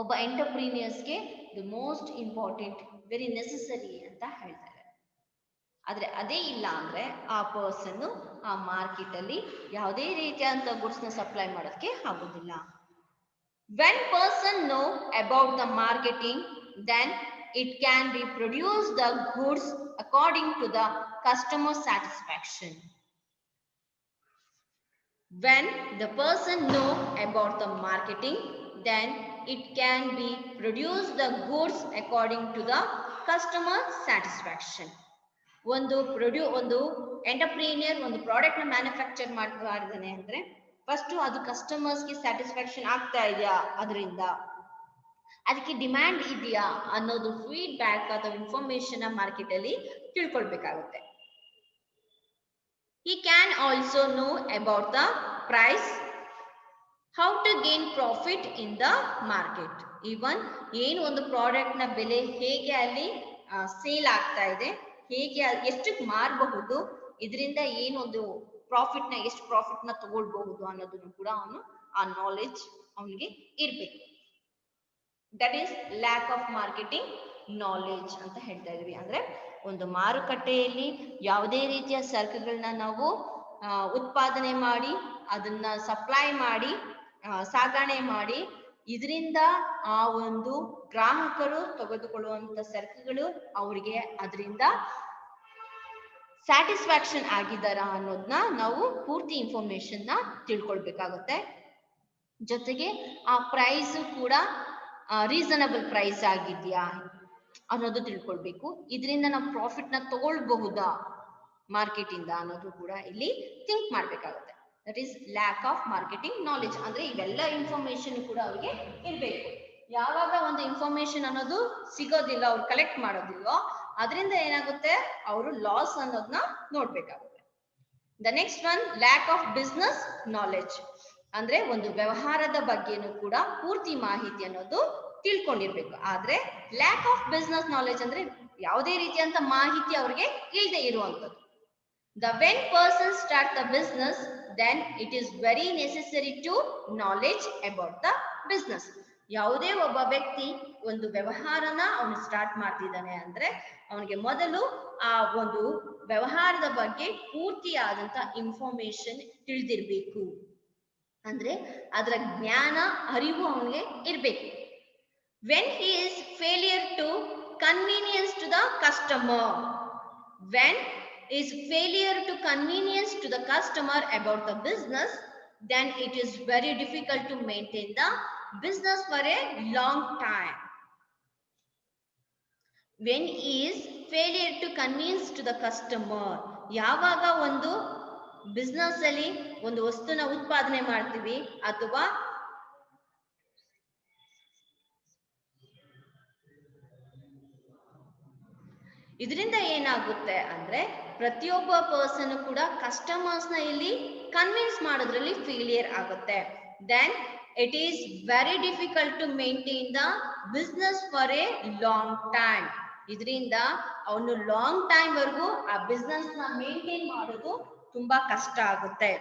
ಒಬ್ಬ ಎಂಟರ್ಪ್ರೀನಿಯರ್ಸ್ಗೆ the most important, very necessary ಅಂತ ಹೇಳ್ತಾರೆ. ಆದ್ರೆ ಅದೇ ಇಲ್ಲ ಅಂದ್ರೆ ಆ ಪರ್ಸನ್ ಆ ಮಾರ್ಕೆಟ್ ಅಲ್ಲಿ ಯಾವುದೇ ರೀತಿಯಾದಂತ ಗುಡ್ಸ್ ನ ಸಪ್ಲೈ ಮಾಡೋದಕ್ಕೆ ಆಗೋದಿಲ್ಲ. When person know about the marketing, then it can be produce the goods according to the customer satisfaction. When the person know about the marketing, then it can be produce the goods according to the customer satisfaction. ಒಂದು entrepreneur ಒಂದು product ನ manufacture ಮಾಡಿದಾನೆ ಅಂದ್ರೆ first ಅದು customers ಗೆ satisfaction ಆಗ್ತಾ ಇದೆಯಾ, ಅದರಿಂದ ಅದಕ್ಕೆ ಡಿಮ್ಯಾಂಡ್ ಇದೆಯಾ ಅನ್ನೋದು ಫೀಡ್ಬ್ಯಾಕ್ ಅಥವಾ ಇನ್ಫಾರ್ಮೇಶನ್ ಮಾರ್ಕೆಟ್ ಅಲ್ಲಿ ತಿಳ್ಕೊಳ್ಬೇಕಾಗುತ್ತೆ. He can also know about the price, how to gain profit in the market. Even ಏನು ಒಂದು ಪ್ರಾಡಕ್ಟ್ ನ ಬೆಲೆ ಹೇಗೆ ಅಲ್ಲಿ ಸೇಲ್ ಆಗ್ತಾ ಇದೆ, ಹೇಗೆ ಎಷ್ಟಕ್ಕೆ ಮಾರಬಹುದು, ಇದರಿಂದ ಏನೊಂದು ಪ್ರಾಫಿಟ್ ನ ಎಷ್ಟು ಪ್ರಾಫಿಟ್ ನ ತಗೊಳ್ಬಹುದು ಅನ್ನೋದನ್ನು ಕೂಡ ಅವನು ಆ ನಾಲೆಜ್ ಅವನಿಗೆ ಇರ್ಬೇಕು. That is lac of marketing knowledge ಅಂತ ಹೇಳ್ತಾ ಇದ್ವಿ. ಅಂದ್ರೆ ಒಂದು ಮಾರುಕಟ್ಟೆಯಲ್ಲಿ ಯಾವುದೇ ರೀತಿಯ ಸರಕುಗಳನ್ನ ನಾವು ಉತ್ಪಾದನೆ ಮಾಡಿ ಅದನ್ನ ಸಪ್ಲೈ ಮಾಡಿ ಸಾಗಣೆ ಮಾಡಿ ಇದರಿಂದ ಆ ಒಂದು ಗ್ರಾಹಕರು ತೆಗೆದುಕೊಳ್ಳುವಂತ ಸರಕುಗಳು ಅವರಿಗೆ ಅದರಿಂದ ಸ್ಯಾಟಿಸ್ಫ್ಯಾಕ್ಷನ್ ಆಗಿದ್ದಾರಾ ಅನ್ನೋದನ್ನ ನಾವು ಪೂರ್ತಿ ಇನ್ಫಾರ್ಮೇಶನ್ ನ ತಿಳ್ಕೊಳ್ಬೇಕಾಗುತ್ತೆ. ಜೊತೆಗೆ ಆ ಪ್ರೈಸ್ ಕೂಡ ರೀಸನಬಲ್ ಪ್ರೈಸ್ ಆಗಿದ್ಯಾ ಅನ್ನೋದು ತಿಳ್ಕೊಳ್ಬೇಕು. ಇದರಿಂದ ನಾವು ಪ್ರಾಫಿಟ್ ನ ತಗೊಳ್ಬಹುದಾ ಮಾರ್ಕೆಟ್ ಇಂದ ಅನ್ನೋದು ಕೂಡ ಇಲ್ಲಿ ಥಿಂಕ್ ಮಾಡ್ಬೇಕಾಗುತ್ತೆ. That is lac of marketing knowledge. ಅಂದ್ರೆ ಇವೆಲ್ಲ ಇನ್ಫಾರ್ಮೇಶನ್ ಕೂಡ ಅವ್ರಿಗೆ ಇರ್ಬೇಕು. ಯಾವಾಗ ಒಂದು ಇನ್ಫಾರ್ಮೇಶನ್ ಅನ್ನೋದು ಸಿಗೋದಿಲ್ಲ, ಅವ್ರು ಕಲೆಕ್ಟ್ ಮಾಡೋದಿಲ್ಲೋ, ಅದರಿಂದ ಏನಾಗುತ್ತೆ, ಅವರು ಲಾಸ್ ಅನ್ನೋದನ್ನ ನೋಡ್ಬೇಕಾಗುತ್ತೆ. The next one lack of business knowledge. ಅಂದ್ರೆ ಒಂದು ವ್ಯವಹಾರದ ಬಗ್ಗೆನೂ ಕೂಡ ಪೂರ್ತಿ ಮಾಹಿತಿ ಅನ್ನೋದು ತಿಳ್ಕೊಂಡಿರ್ಬೇಕು. ಆದ್ರೆ ಲ್ಯಾಕ್ ಆಫ್ ಬಿಸ್ನೆಸ್ ನಾಲೆಜ್ ಅಂದ್ರೆ ಯಾವುದೇ ರೀತಿಯಂತ ಮಾಹಿತಿ ಅವ್ರಿಗೆ ಇಲ್ಲದೆ ಇರುವಂತದ್ದು. when person start the business, then it is very necessary to knowledge about the business. ಯಾವುದೇ ಒಬ್ಬ ವ್ಯಕ್ತಿ ಒಂದು ವ್ಯವಹಾರನ ಅವನು ಸ್ಟಾರ್ಟ್ ಮಾಡ್ತಿದ್ದಾನೆ ಅಂದ್ರೆ ಅವನಿಗೆ ಮೊದಲು ಆ ಒಂದು ವ್ಯವಹಾರದ ಬಗ್ಗೆ ಪೂರ್ತಿಯಾದಂತ ಇನ್ಫಾರ್ಮೇಶನ್ ತಿಳಿದಿರ್ಬೇಕು. ಅಂದ್ರೆ ಅದರ ಜ್ಞಾನ ಅರಿವು ಅವನಿಗೆ ಇರ್ಬೇಕು. when he is failure to convenience to the customer, when is failure to convenience to the customer about the business, then it is very difficult to maintain the business for a long time. when is failure to convince to the customer, ಯಾವಾಗ ಒಂದು business ಅಲ್ಲಿ ಒಂದು ವಸ್ತುನ ಉತ್ಪಾದನೆ ಮಾಡ್ತೀವಿ ಅಥವಾ ಇದರಿಂದ ಏನಾಗುತ್ತೆ ಅಂದ್ರೆ ಪ್ರತಿಯೊಬ್ಬ ಪರ್ಸನ್ ಕೂಡ ಕಸ್ಟಮರ್ಸ್ ನ ಇಲ್ಲಿ ಕನ್ವಿನ್ಸ್ ಮಾಡೋದ್ರಲ್ಲಿ ಫೇಲಿಯರ್ ಆಗುತ್ತೆ. Then it is very difficult to maintain the business for a long time. ಇದರಿಂದ ಅವನು ಲಾಂಗ್ ಟೈಮ್ ವರೆಗೂ ಆ ಬಿಸ್ನೆಸ್ ನ ಮೇಂಟೈನ್ ಮಾಡೋದು ತುಂಬಾ ಕಷ್ಟ ಆಗುತ್ತೆ.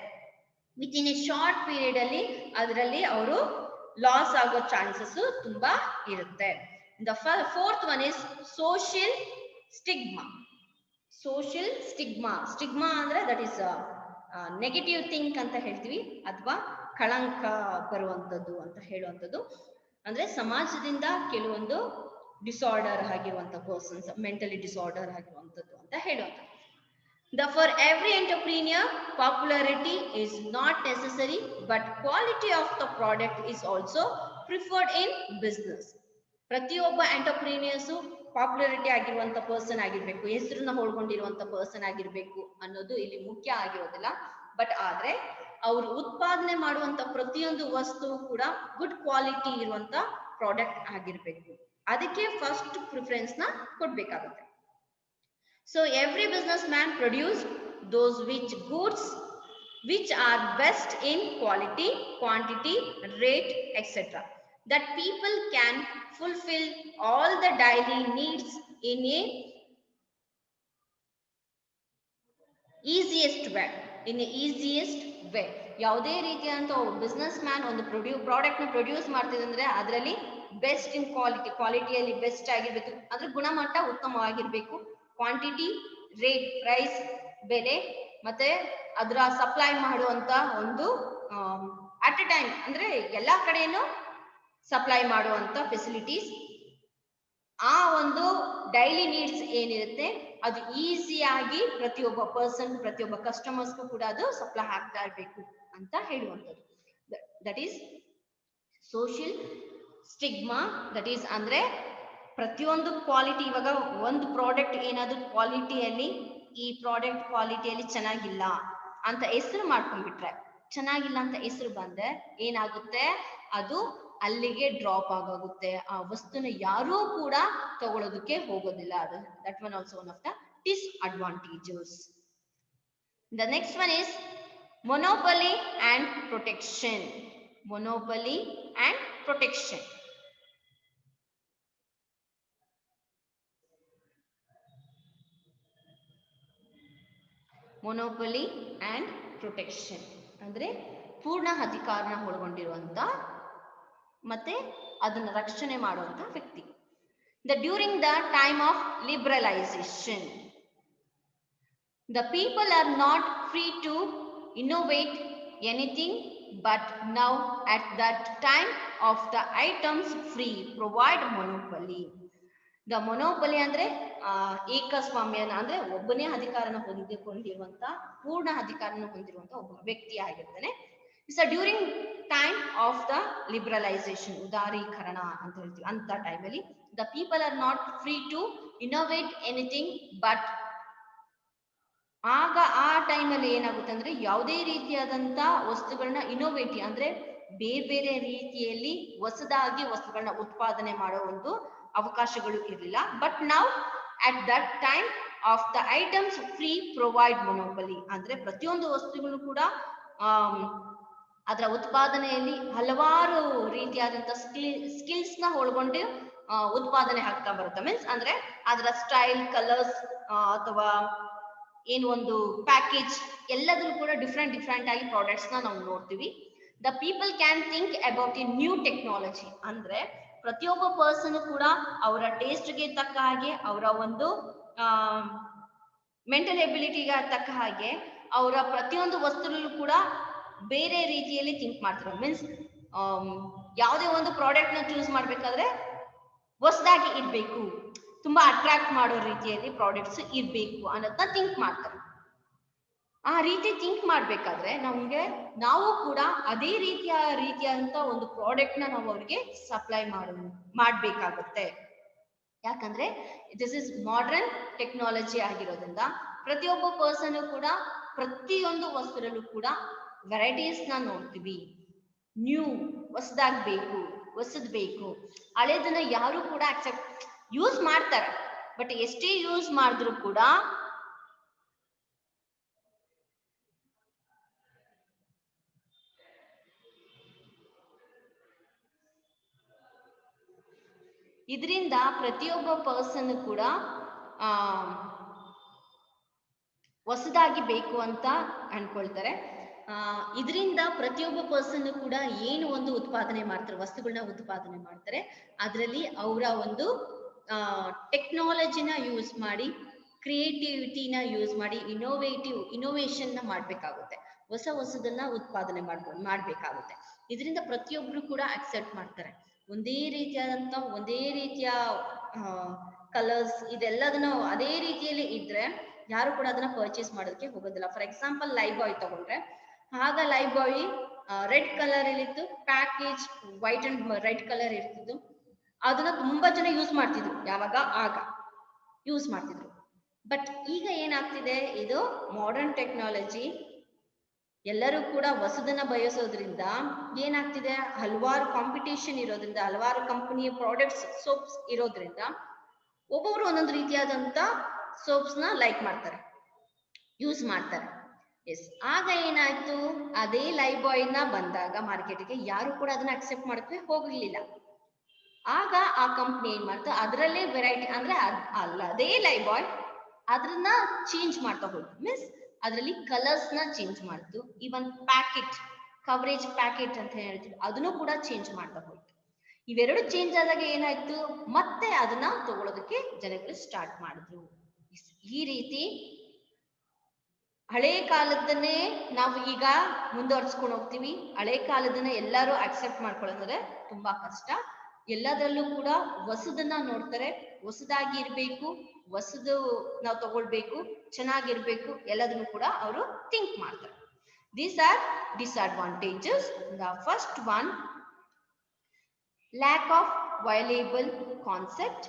With in a short period ಅಲ್ಲಿ ಅದರಲ್ಲಿ ಅವರು ಲಾಸ್ ಆಗೋ ಚಾನ್ಸಸ್ ತುಂಬಾ ಇರುತ್ತೆ. The fourth one is social stigma. Social stigma, stigma ಅಂದ್ರೆ ದಟ್ ಈಸ್ ನೆಗೆಟಿವ್ ಥಿಂಕ್ ಅಂತ ಹೇಳ್ತೀವಿ ಅಥವಾ ಕಳಂಕ ಬರುವಂತದ್ದು ಅಂತ ಹೇಳುವಂಥದ್ದು. ಅಂದ್ರೆ ಸಮಾಜದಿಂದ ಕೆಲವೊಂದು ಡಿಸಾರ್ಡರ್ ಆಗಿರುವಂತ ಪರ್ಸನ್ಸ್, ಮೆಂಟಲಿ ಡಿಸಾರ್ಡರ್ ಆಗಿರುವಂತದ್ದು ಅಂತ ಹೇಳುವಂಥದ್ದು. For every entrepreneur, popularity is not necessary, but quality of the product is also preferred in business. ಪ್ರತಿಯೊಬ್ಬ ಎಂಟರ್ಪ್ರೀನಿಯರ್ಸು ಪಾಪ್ಯುಲಾರಿಟಿ ಆಗಿರುವಂತ ಪರ್ಸನ್ ಆಗಿರ್ಬೇಕು, ಹೆಸರನ್ನ ಹೊಳ್ಕೊಂಡಿರುವಂತ ಪರ್ಸನ್ ಆಗಿರ್ಬೇಕು ಅನ್ನೋದು ಇಲ್ಲಿ ಮುಖ್ಯ ಆಗಿರೋದಿಲ್ಲ. ಬಟ್ ಆದ್ರೆ ಅವರು ಉತ್ಪಾದನೆ ಮಾಡುವಂತ ಪ್ರತಿಯೊಂದು ವಸ್ತು ಕೂಡ ಗುಡ್ ಕ್ವಾಲಿಟಿ ಇರುವಂತ ಪ್ರಾಡಕ್ಟ್ ಆಗಿರ್ಬೇಕು. ಅದಕ್ಕೆ ಫಸ್ಟ್ ಪ್ರಿಫರೆನ್ಸ್ ನ ಕೊಡ್ಬೇಕಾಗುತ್ತೆ. So every businessman produce those goods which are best in quality, quantity, rate, etc. that people can fulfill all the daily needs in a easiest way. ಯಾವುದೇ ರೀತಿಯಂತ business man ಒಂದು product ನ produce ಮಾಡ್ತಿದ್ರೆ ಅದರಲ್ಲಿ best in ಕ್ವಾಲಿಟಿಯಲ್ಲಿ best ಆಗಿರ್ಬೇಕು, ಅದ್ರ ಗುಣಮಟ್ಟ ಉತ್ತಮವಾಗಿರ್ಬೇಕು, quantity, rate, price, ಬೆಲೆ, ಮತ್ತೆ ಅದರ ಸಪ್ಲೈ ಮಾಡುವಂತ ಒಂದು ಅಟ್ ಎ ಟೈಮ್ ಅಂದ್ರೆ ಎಲ್ಲಾ ಕಡೆನೂ ಸಪ್ಲೈ ಮಾಡುವಂತ ಫೆಸಿಲಿಟೀಸ್, ಆ ಒಂದು ಡೈಲಿ ನೀಡ್ಸ್ ಏನಿರುತ್ತೆ ಅದು ಈಸಿಯಾಗಿ ಪ್ರತಿಯೊಬ್ಬ ಪರ್ಸನ್, ಪ್ರತಿಯೊಬ್ಬ ಕಸ್ಟಮರ್ಸ್ಗೂ ಕೂಡ ಅದು ಸಪ್ಲೈ ಆಗ್ತಾ ಇರ್ಬೇಕು ಅಂತ ಹೇಳುವಂಥದ್ದು. That is social stigma. That is ಅಂದ್ರೆ ಪ್ರತಿಯೊಂದು ಕ್ವಾಲಿಟಿ, ಇವಾಗ ಒಂದು ಪ್ರಾಡಕ್ಟ್ ಏನಾದ್ರು ಕ್ವಾಲಿಟಿಯಲ್ಲಿ ಈ ಪ್ರಾಡಕ್ಟ್ ಕ್ವಾಲಿಟಿಯಲ್ಲಿ ಚೆನ್ನಾಗಿಲ್ಲ ಅಂತ ಹೆಸರು ಮಾಡ್ಕೊಂಡ್ಬಿಟ್ರೆ, ಚೆನ್ನಾಗಿಲ್ಲ ಅಂತ ಹೆಸರು ಬಂದ್ರೆ ಏನಾಗುತ್ತೆ, ಅದು ಅಲ್ಲಿಗೆ ಡ್ರಾಪ್ ಆಗೋಗುತ್ತೆ. ಆ ವಸ್ತುನ ಯಾರೂ ಕೂಡ ತಗೊಳ್ಳೋದಕ್ಕೆ ಹೋಗೋದಿಲ್ಲ. ಅದು that one also one of the disadvantages. The next one is monopoly and protection. Monopoly and protection. ಮೊನೋಪಲಿ and protection ಅಂದ್ರೆ ಪೂರ್ಣ ಅಧಿಕಾರನ ಒಳಗೊಂಡಿರುವಂತ ಮತ್ತೆ ಅದನ್ನ ರಕ್ಷಣೆ ಮಾಡುವಂತ ವ್ಯಕ್ತಿ. During the time of liberalisation, the people are not free to innovate anything, but now at that time of the items free provide monopoly. The monopoly ಅಂದ್ರೆ ಏಕಸ್ವಾಮ್ಯನ ಅಂದ್ರೆ ಒಬ್ಬನೇ ಅಧಿಕಾರನ ಹೊಂದಿಕೊಂಡಿರುವಂತ ಪೂರ್ಣ ಅಧಿಕಾರನ ಹೊಂದಿರುವಂತ ಒಬ್ಬ ವ್ಯಕ್ತಿ ಆಗಿರ್ತಾನೆ. It's during time of the liberalisation, ಉದಾರೀಕರಣ ಅಂತ ಹೇಳ್ತೀವಿ, ಅಂತ ಟೈಮಲ್ಲಿ the people are not free to innovate anything, but ಆಗ ಆ ಟೈಮಲ್ಲಿ ಏನಾಗುತ್ತೆ ಅಂದ್ರೆ ಯಾವುದೇ ರೀತಿಯಾದಂತ ವಸ್ತುಗಳನ್ನ ಇನೋವೇಟಿವ್ ಅಂದ್ರೆ ಬೇರೆ ಬೇರೆ ರೀತಿಯಲ್ಲಿ ಹೊಸದಾಗಿ ವಸ್ತುಗಳನ್ನ ಉತ್ಪಾದನೆ ಮಾಡೋ ಒಂದು ಅವಕಾಶಗಳು ಇರಲಿಲ್ಲ. ಬಟ್ ನಾವು at that time of the items free provide ಮೊನೋಪಲಿ ಅಂದ್ರೆ ಪ್ರತಿಯೊಂದು ವಸ್ತುಗಳು ಕೂಡ ಅದರ ಉತ್ಪಾದನೆಯಲ್ಲಿ ಹಲವಾರು ರೀತಿಯಾದಂತ ಸ್ಕಿಲ್ಸ್ ನ ಒಳಗೊಂಡು ಉತ್ಪಾದನೆ ಆಗ್ತಾ ಬರುತ್ತೆ. ಮೀನ್ಸ್ ಅಂದ್ರೆ ಅದರ ಸ್ಟೈಲ್, ಕಲರ್ಸ್ ಅಥವಾ ಏನು ಒಂದು ಪ್ಯಾಕೇಜ್ ಎಲ್ಲದನ್ನು ಕೂಡ ಡಿಫ್ರೆಂಟ್ ಆಗಿ ಪ್ರಾಡಕ್ಟ್ಸ್ ನ ನಾವು ನೋಡ್ತೀವಿ. The people can think about A new technology ಅಂದ್ರೆ ಪ್ರತಿಯೊಬ್ಬ ಪರ್ಸನ್ ಕೂಡ ಅವರ ಟೇಸ್ಟ್ಗೆ ತಕ್ಕ ಹಾಗೆ, ಅವರ ಒಂದು ಮೆಂಟಲ್ ಎಬಿಲಿಟಿಗೆ ತಕ್ಕ ಹಾಗೆ ಅವರ ಪ್ರತಿಯೊಂದು ವಸ್ತುಗಳಲ್ಲೂ ಕೂಡ ಬೇರೆ ರೀತಿಯಲ್ಲಿ ಥಿಂಕ್ ಮಾಡ್ತಾರೆ. ಮೀನ್ಸ್ ಯಾವುದೇ ಒಂದು ಪ್ರಾಡಕ್ಟ್ ನ ಚೂಸ್ ಮಾಡ್ಬೇಕಾದ್ರೆ ಹೊಸದಾಗಿ ಇರ್ಬೇಕು, ತುಂಬಾ ಅಟ್ರಾಕ್ಟ್ ಮಾಡೋ ರೀತಿಯಲ್ಲಿ ಪ್ರಾಡಕ್ಟ್ಸ್ ಇರ್ಬೇಕು ಅನ್ನೋದನ್ನ ಥಿಂಕ್ ಮಾಡ್ತಾರೆ. ಆ ರೀತಿ ಥಿಂಕ್ ಮಾಡ್ಬೇಕಾದ್ರೆ ನಾವು ಕೂಡ ಅದೇ ರೀತಿಯಾದಂತ ಒಂದು ಪ್ರಾಡಕ್ಟ್ ನ ನಾವು ಅವ್ರಿಗೆ ಸಪ್ಲೈ ಮಾಡ್ಬೇಕಾಗುತ್ತೆ. ಯಾಕಂದ್ರೆ ದಿಸ್ ಇಸ್ ಮಾಡರ್ನ್ ಟೆಕ್ನಾಲಜಿ ಆಗಿರೋದ್ರಿಂದ ಪ್ರತಿಯೊಬ್ಬ ಪರ್ಸನ್ ಕೂಡ ಪ್ರತಿಯೊಂದು ವಸ್ತುರಲ್ಲೂ ಕೂಡ ವೆರೈಟೀಸ್ ನ ನೋಡ್ತೀವಿ. ನ್ಯೂ, ಹೊಸದಾಗ್ಬೇಕು, ಹೊಸದ್ ಬೇಕು, ಹಳೇದನ್ನ ಯಾರು ಕೂಡ ಅಕ್ಸೆಪ್ಟ್ ಯೂಸ್ ಮಾಡ್ತಾರೆ. ಬಟ್ ಎಷ್ಟೇ ಯೂಸ್ ಮಾಡಿದ್ರು ಕೂಡ ಇದರಿಂದ ಪ್ರತಿಯೊಬ್ಬ ಪರ್ಸನ್ ಕೂಡ ಹೊಸದಾಗಿ ಬೇಕು ಅಂತ ಅನ್ಕೊಳ್ತಾರೆ. ಇದರಿಂದ ಪ್ರತಿಯೊಬ್ಬ ಪರ್ಸನ್ ಕೂಡ ಏನು ಒಂದು ಉತ್ಪಾದನೆ ಮಾಡ್ತಾರೆ, ವಸ್ತುಗಳನ್ನ ಉತ್ಪಾದನೆ ಮಾಡ್ತಾರೆ, ಅದರಲ್ಲಿ ಅವರ ಒಂದು ಟೆಕ್ನಾಲಜಿನ ಯೂಸ್ ಮಾಡಿ, ಕ್ರಿಯೇಟಿವಿಟಿನ ಯೂಸ್ ಮಾಡಿ ಇನೋವೇಷನ್ ನ ಮಾಡ್ಬೇಕಾಗುತ್ತೆ, ಹೊಸದನ್ನ ಉತ್ಪಾದನೆ ಮಾಡ್ಬೇಕಾಗುತ್ತೆ. ಇದರಿಂದ ಪ್ರತಿಯೊಬ್ರು ಕೂಡ ಅಕ್ಸೆಪ್ಟ್ ಮಾಡ್ತಾರೆ. ಒಂದೇ ರೀತಿಯ ಕಲರ್ಸ್ ಇದೆಲ್ಲದನ್ನ ಅದೇ ರೀತಿಯಲ್ಲಿ ಇದ್ರೆ ಯಾರು ಕೂಡ ಅದನ್ನ ಪರ್ಚೇಸ್ ಮಾಡೋದಕ್ಕೆ ಹೋಗೋದಿಲ್ಲ. ಫಾರ್ ಎಕ್ಸಾಂಪಲ್ ಲೈಫ್ ಬಾಯ್ ತಗೊಂಡ್ರೆ, ಆಗ ಲೈಫ್ ಬಾಯ್ ರೆಡ್ ಕಲರ್ ಇತ್ತು, package white and red colour ಇರ್ತಿದ್ದು, ಅದನ್ನ ತುಂಬಾ ಜನ ಯೂಸ್ ಮಾಡ್ತಿದ್ರು. ಆಗ ಯೂಸ್ ಮಾಡ್ತಿದ್ರು. ಬಟ್ ಈಗ ಏನಾಗ್ತಿದೆ, ಇದು ಮಾಡರ್ನ್ ಟೆಕ್ನಾಲಜಿ, ಎಲ್ಲರೂ ಕೂಡ ಹೊಸದನ್ನ ಬಯಸೋದ್ರಿಂದ ಏನಾಗ್ತಿದೆ, ಹಲವಾರು ಕಾಂಪಿಟೇಷನ್ ಇರೋದ್ರಿಂದ, ಹಲವಾರು ಕಂಪನಿಯ ಪ್ರಾಡಕ್ಟ್ಸ್, ಸೋಪ್ಸ್ ಇರೋದ್ರಿಂದ ಒಬ್ಬೊಬ್ರು ಒಂದೊಂದು ರೀತಿಯಾದಂತ ಸೋಪ್ಸ್ ನ ಲೈಕ್ ಮಾಡ್ತಾರೆ, ಯೂಸ್ ಮಾಡ್ತಾರೆ. ಎಸ್, ಆಗ ಏನಾಯ್ತು, ಅದೇ ಲೈಫ್ ಬಾಯ್ ನ ಬಂದಾಗ ಮಾರ್ಕೆಟ್ಗೆ ಯಾರು ಕೂಡ ಅದನ್ನ ಅಕ್ಸೆಪ್ಟ್ ಮಾಡಕ್ಕೆ ಹೋಗ್ಲಿಲ್ಲ. ಆಗ ಆ ಕಂಪ್ನಿ ಏನ್ ಮಾಡ್ತು, ಅದರಲ್ಲೇ ವೆರೈಟಿ ಅಂದ್ರೆ ಅದೇ ಲೈಫ್ ಬಾಯ್ ಅದನ್ನ ಚೇಂಜ್ ಮಾಡ್ತಾ ಹೋಯ್ತು. ಮೀನ್ಸ್ ಅದರಲ್ಲಿ ಕಲರ್ಸ್ ನ ಚೇಂಜ್ ಮಾಡ್ತು, ಈವನ್ ಪ್ಯಾಕೆಟ್, ಕವರೇಜ್ ಪ್ಯಾಕೆಟ್ ಅಂತ ಹೇಳ್ತೀವಿ, ಅದನ್ನು ಕೂಡ ಚೇಂಜ್ ಮಾಡ್ತಾ ಹೋಯ್ತು. ಇವೆರಡು ಚೇಂಜ್ ಆದಾಗ ಏನಾಯ್ತು, ಮತ್ತೆ ಅದನ್ನ ತಗೊಳ್ಳೋದಕ್ಕೆ ಜನಗಳು ಸ್ಟಾರ್ಟ್ ಮಾಡಿದ್ರು. ಈ ರೀತಿ ಹಳೆ ಕಾಲದನ್ನೇ ನಾವು ಈಗ ಮುಂದುವರ್ಸ್ಕೊಂಡು ಹೋಗ್ತೀವಿ. ಹಳೆ ಕಾಲದನ್ನ ಎಲ್ಲರೂ ಅಕ್ಸೆಪ್ಟ್ ಮಾಡ್ಕೊಳ್ಳೋದ್ರೆ ತುಂಬಾ ಕಷ್ಟ. ಎಲ್ಲದರಲ್ಲೂ ಕೂಡ ಹೊಸದನ್ನ ನೋಡ್ತಾರೆ, ಹೊಸದಾಗಿ ಇರ್ಬೇಕು, ಹೊಸದು ನಾವು ತಗೊಳ್ಬೇಕು, ಚೆನ್ನಾಗಿರ್ಬೇಕು, ಎಲ್ಲದನ್ನು ಕೂಡ ಅವರು ಥಿಂಕ್ ಮಾಡ್ತಾರೆ. These are disadvantages. The first one, lack of viable concept,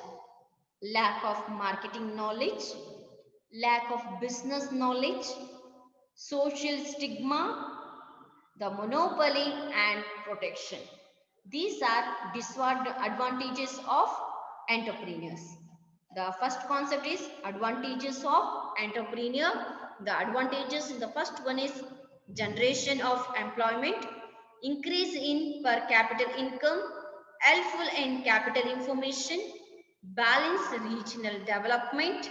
lack of marketing knowledge, lack of business knowledge, social stigma, the monopoly and protection. These are disadvantages of entrepreneurs. The first concept is advantages of entrepreneur. The advantages in the first one is generation of employment, increase in per capita income, helpful in capital information, balanced regional development,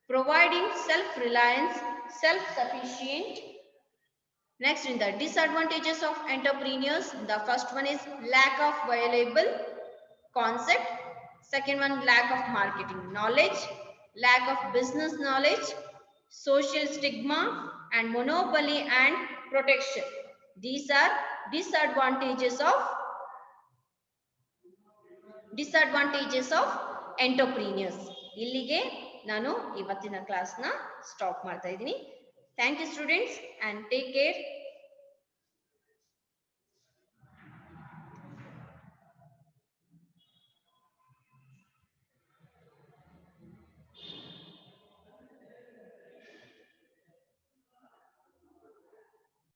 providing self-reliance, self-sufficient. Next, in the disadvantages of entrepreneurs, the first one is lack of viable concept. Second one, lack of marketing knowledge, lack of business knowledge, social stigma, and monopoly and protection. These are disadvantages of entrepreneurs. ಇಲ್ಲಿಗೆ ನಾನು ಇವತ್ತಿನ ಕ್ಲಾಸ್ನ stop ಮಾಡ್ತಾ ಇದ್ದೀನಿ. Thank you students and take care.